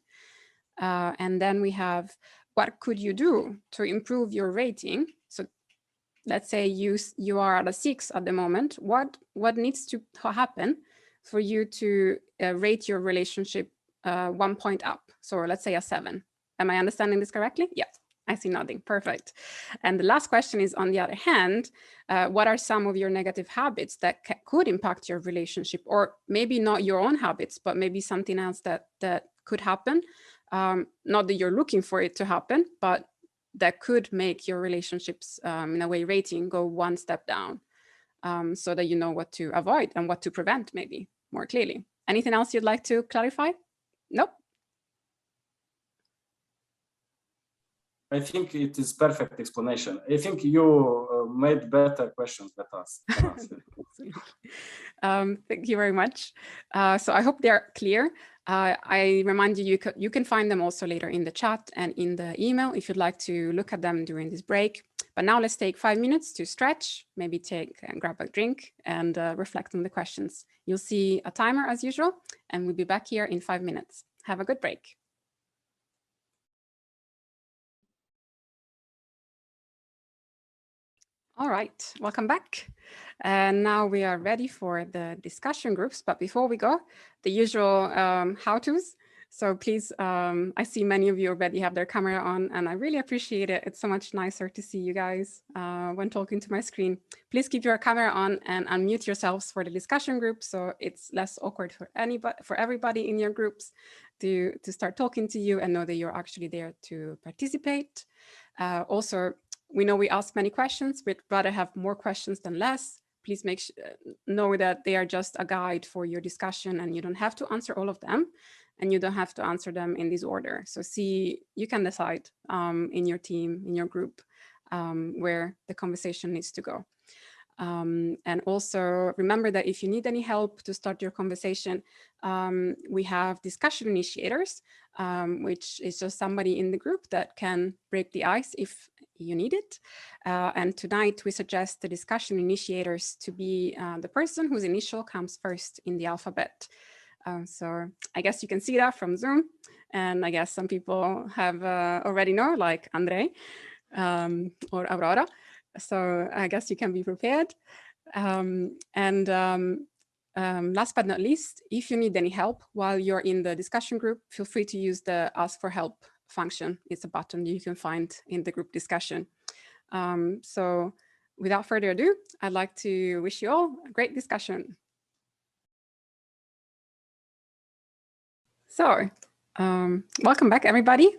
And then we have, what could you do to improve your rating? So let's say you are at a 6 at the moment. What needs to happen for you to rate your relationship 1 point up? So let's say a 7. Am I understanding this correctly? Yeah, I see nodding. Perfect. And the last question is, on the other hand, what are some of your negative habits that could impact your relationship? Or maybe not your own habits, but maybe something else that could happen. Not that you're looking for it to happen, but that could make your relationships, in a way, rating go 1 step down, so that you know what to avoid and what to prevent, maybe more clearly. Anything else you'd like to clarify? Nope. I think it is perfect explanation. I think you made better questions than us. Thank you very much. So I hope they're clear. I remind you, you can find them also later in the chat and in the email if you'd like to look at them during this break. But now let's take 5 minutes to stretch, maybe take and grab a drink and reflect on the questions. You'll see a timer as usual, and we'll be back here in 5 minutes. Have a good break. All right, welcome back. And now we are ready for the discussion groups. But before we go, the usual how-tos. So please, I see many of you already have their camera on, and I really appreciate it. It's so much nicer to see you guys when talking to my screen. Please keep your camera on and unmute yourselves for the discussion group, so it's less awkward for everybody in your groups to start talking to you and know that you're actually there to participate. Also, we know we ask many questions. We'd rather have more questions than less. please know that they are just a guide for your discussion, and you don't have to answer all of them, and you don't have to answer them in this order. So you can decide in your team, in your group, where the conversation needs to go. And also remember that if you need any help to start your conversation, we have discussion initiators, which is just somebody in the group that can break the ice if you need it. And tonight we suggest the discussion initiators to be the person whose initial comes first in the alphabet. So I guess you can see that from Zoom. And I guess some people have already know, like Andrei or Aurora. So I guess you can be prepared. Last but not least, if you need any help while you're in the discussion group, feel free to use the Ask for Help function. It's a button you can find in the group discussion. So without further ado, I'd like to wish you all a great discussion. So welcome back, everybody.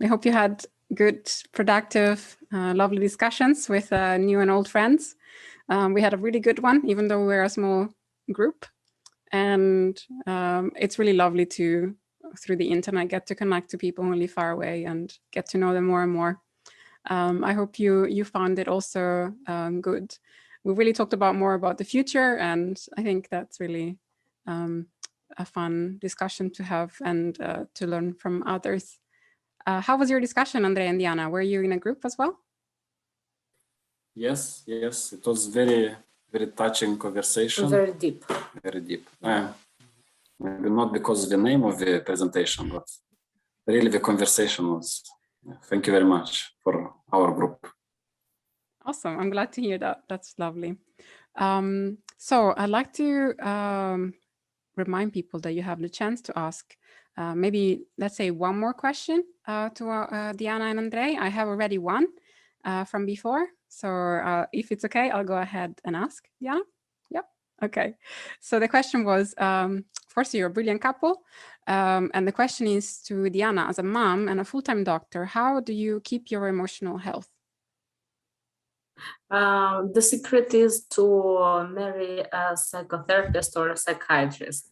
I hope you had good, productive, lovely discussions with new and old friends. We had a really good one, even though we're a small group. And it's really lovely to, through the internet, get to connect to people who live far away and get to know them more and more. I hope you found it also good. We really talked more about the future, and I think that's really a fun discussion to have and to learn from others. How was your discussion, Andrei and Diana? Were you in a group as well? Yes, it was very, very touching conversation. Very deep. Very deep. Maybe not because of the name of the presentation, but really the conversation was. Thank you very much for our group. Awesome. I'm glad to hear that. That's lovely. So I'd like to remind people that you have the chance to ask maybe, let's say, one more question to Diana and Andrei. I have already one from before. So if it's okay, I'll go ahead and ask. Diana? Yep. Okay. So the question was, first, you're a brilliant couple. And the question is to Diana, as a mom and a full-time doctor, how do you keep your emotional health? The secret is to marry a psychotherapist or a psychiatrist.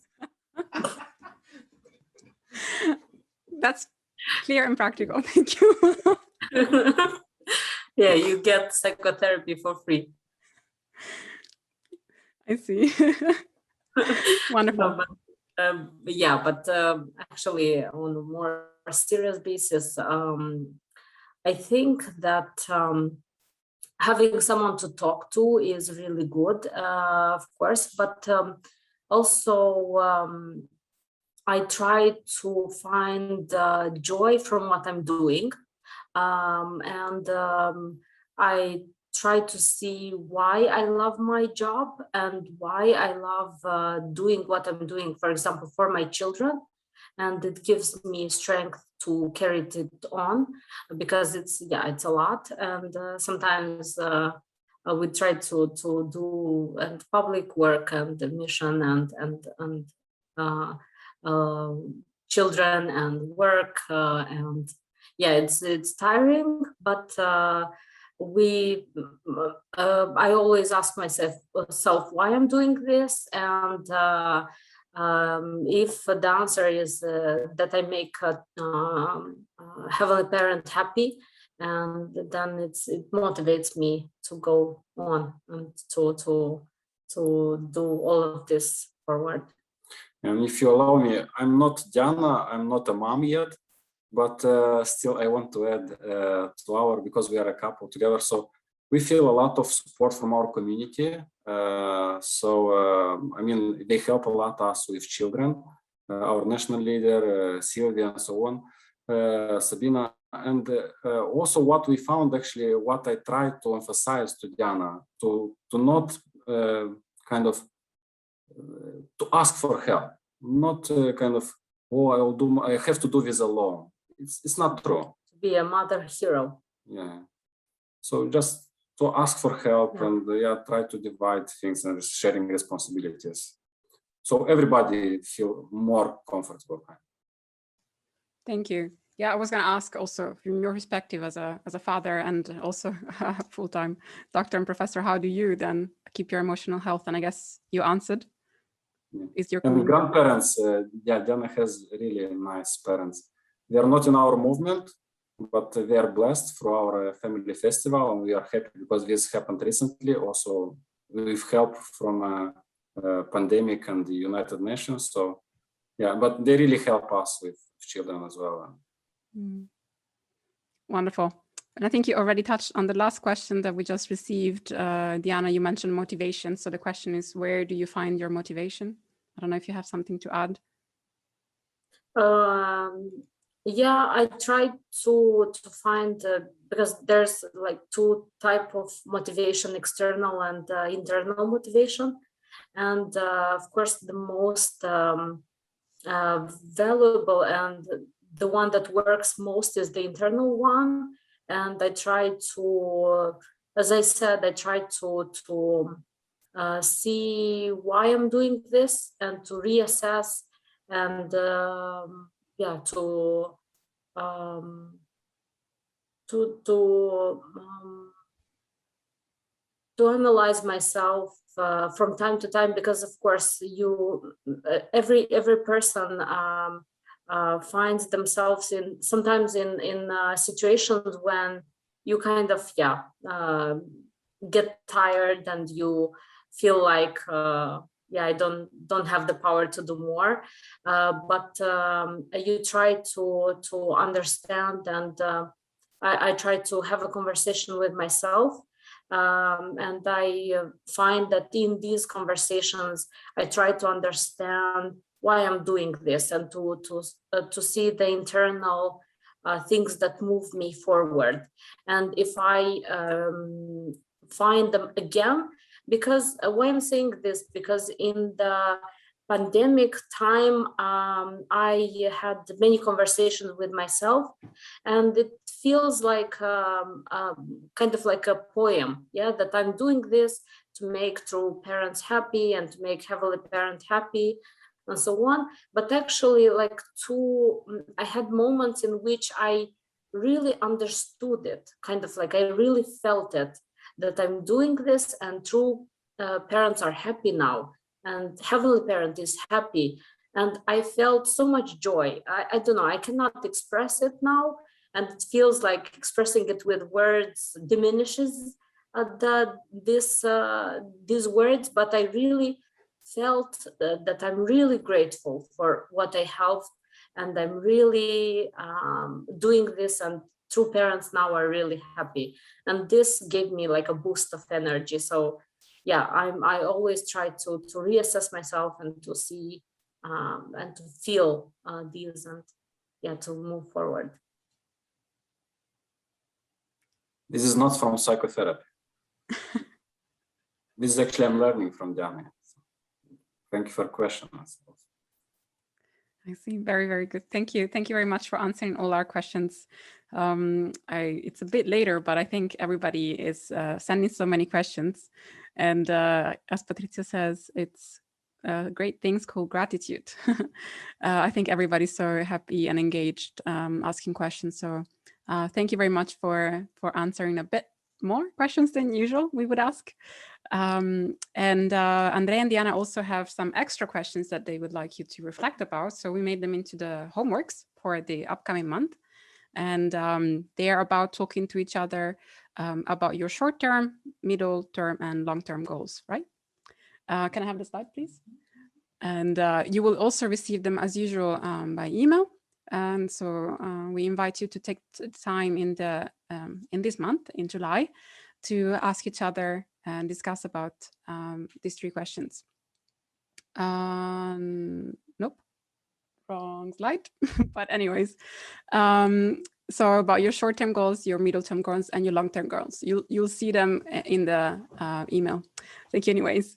That's clear and practical. Thank you. Yeah, you get psychotherapy for free. I see. Wonderful. No, but actually, on a more serious basis, I think that having someone to talk to is really good, of course, but also I try to find joy from what I'm doing, and I try to see why I love my job and why I love doing what I'm doing, for example, for my children. And it gives me strength to carry it on, because it's a lot. And sometimes we try to do public work and mission and children and work, and it's tiring, but I always ask myself why I'm doing this, and if the answer is that I make a heavenly parent happy, and then it motivates me to go on and to do all of this forward. And if you allow me, I'm not Diana, I'm not a mom yet, but still I want to add because we are a couple together, so we feel a lot of support from our community. I mean, they help a lot us with children, our national leader, Sylvia, and so on, Sabina. And also what we found, actually, what I try to emphasize to Diana, to not to ask for help, not I have to do this alone. It's not true. To be a mother hero. Yeah. So just to ask for help, and try to divide things and sharing responsibilities, so everybody feel more comfortable. Thank you. Yeah, I was going to ask also from your perspective as a father and also a full-time doctor and professor, how do you then keep your emotional health? And I guess you answered. Is your and grandparents, yeah, Diana has really nice parents. They are not in our movement, but they are blessed through our family festival, and we are happy because this happened recently. Also, with help from pandemic and the United Nations. So, yeah, but they really help us with children as well. Wonderful. And I think you already touched on the last question that we just received. Diana, you mentioned motivation. So the question is, where do you find your motivation? I don't know if you have something to add. Yeah, I tried to find, because there's like two type of motivation, external and internal motivation. And of course, the most valuable and the one that works most is the internal one. And I try to, as I said, I try to see why I'm doing this and to reassess and yeah, to analyze myself from time to time, because of course you every person finds themselves in sometimes in situations when you kind of get tired and you feel like yeah, I don't have the power to do more, but you try to understand, and I try to have a conversation with myself, and I find that in these conversations I try to understand why I'm doing this and to see the internal things that move me forward. And if I find them again, because why I'm saying this, because in the pandemic time, I had many conversations with myself, and it feels like kind of like a poem, yeah, that I'm doing this to make true parents happy and to make heavenly parent happy and so on. But actually, like I had moments in which I really understood it, kind of like I really felt it, that I'm doing this and true parents are happy now and heavenly parent is happy. And I felt so much joy. I don't know, I cannot express it now. And it feels like expressing it with words diminishes these words, but I really felt that I'm really grateful for what I have, and I'm really doing this, and true parents now are really happy. And this gave me like a boost of energy. So yeah, I always try to reassess myself and to see and to feel these, and yeah, to move forward. This is not from psychotherapy. This is actually I'm learning from Diana. Thank you for the question. I see. Very, very good. Thank you. Thank you very much for answering all our questions. It's a bit later, but I think everybody is sending so many questions. And as Patrizia says, it's great things called gratitude. I think everybody's so happy and engaged asking questions. So thank you very much for answering a bit more questions than usual we would ask. And Andrei and Diana also have some extra questions that they would like you to reflect about. So we made them into the homeworks for the upcoming month. And they are about talking to each other about your short-term, middle-term, and long-term goals, right? Can I have the slide, please? And you will also receive them as usual by email. And so we invite you to take time in this month, in July, to ask each other and discuss about these 3 questions. Nope, wrong slide. But anyways, so about your short-term goals, your middle-term goals, and your long-term goals. You'll see them in the email. Thank you anyways.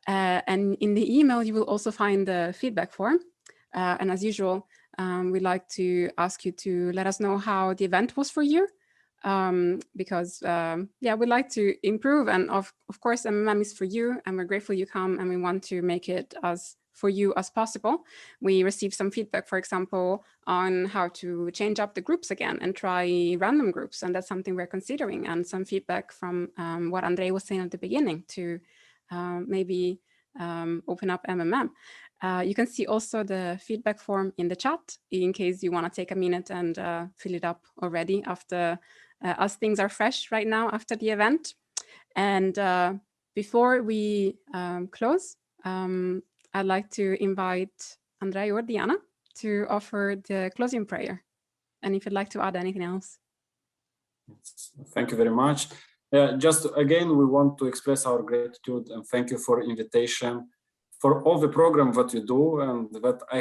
And in the email, you will also find the feedback form. And as usual, we'd like to ask you to let us know how the event was for you. Because yeah, we'd like to improve, and of course MMM is for you, and we're grateful you come, and we want to make it as for you as possible. We received some feedback, for example, on how to change up the groups again and try random groups. And that's something we're considering, and some feedback from what Andrei was saying at the beginning to maybe open up MMM. You can see also the feedback form in the chat in case you want to take a minute and fill it up already after, as things are fresh right now after the event. And before we close, I'd like to invite Andrei or Diana to offer the closing prayer. And if you'd like to add anything else. Thank you very much. Just again, we want to express our gratitude and thank you for invitation, for all the program that you do, and that I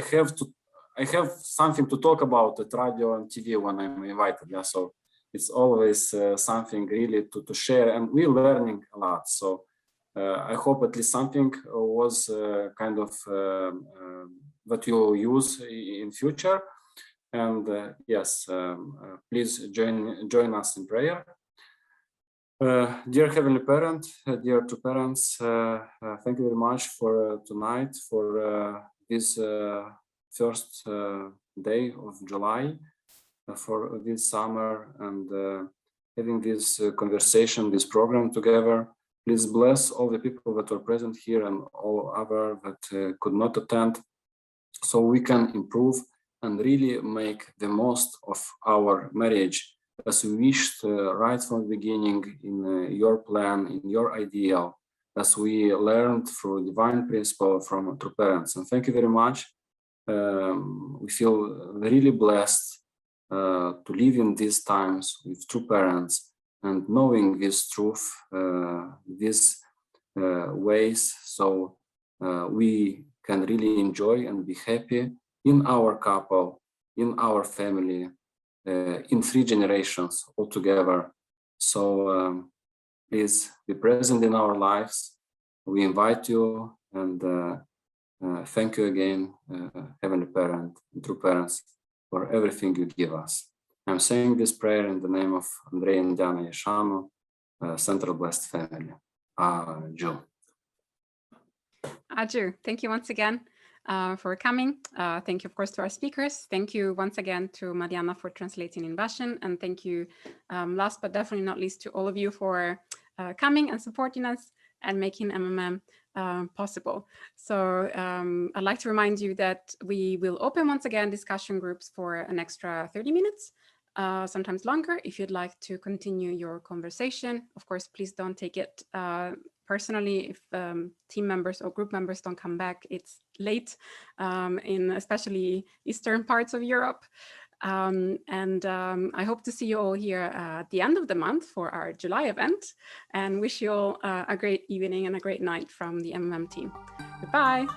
have something to talk about at radio and TV when I'm invited. Yeah, so it's always something really to share, and we're learning a lot. So I hope at least something was kind of that you use in future. And yes, please join us in prayer. Dear Heavenly Parent, dear two parents, thank you very much for tonight, for this first day of July, for this summer, and having this conversation, this program together. Please bless all the people that are present here and all other that could not attend, so we can improve and really make the most of our marriage as we wished right from the beginning in your plan, in your ideal, as we learned through divine principle from true parents. And thank you very much. We feel really blessed to live in these times with true parents and knowing this truth, these ways, so we can really enjoy and be happy in our couple, in our family, in 3 generations altogether. So please be present in our lives. We invite you, and thank you again, Heavenly Parent and true parents, for everything you give us. I'm saying this prayer in the name of Andrei and Diana Yeshanu, Central Blessed Family. Adieu. Adieu. Thank you once again for coming. Thank you, of course, to our speakers. Thank you once again to Mariana for translating in Russian. And thank you, last but definitely not least, to all of you for coming and supporting us and making MMM possible. So I'd like to remind you that we will open once again discussion groups for an extra 30 minutes, sometimes longer, if you'd like to continue your conversation. Of course, please don't take it personally if team members or group members don't come back. It's late in especially eastern parts of Europe. I hope to see you all here at the end of the month for our July event, and wish you all a great evening and a great night from the MMM team. Goodbye.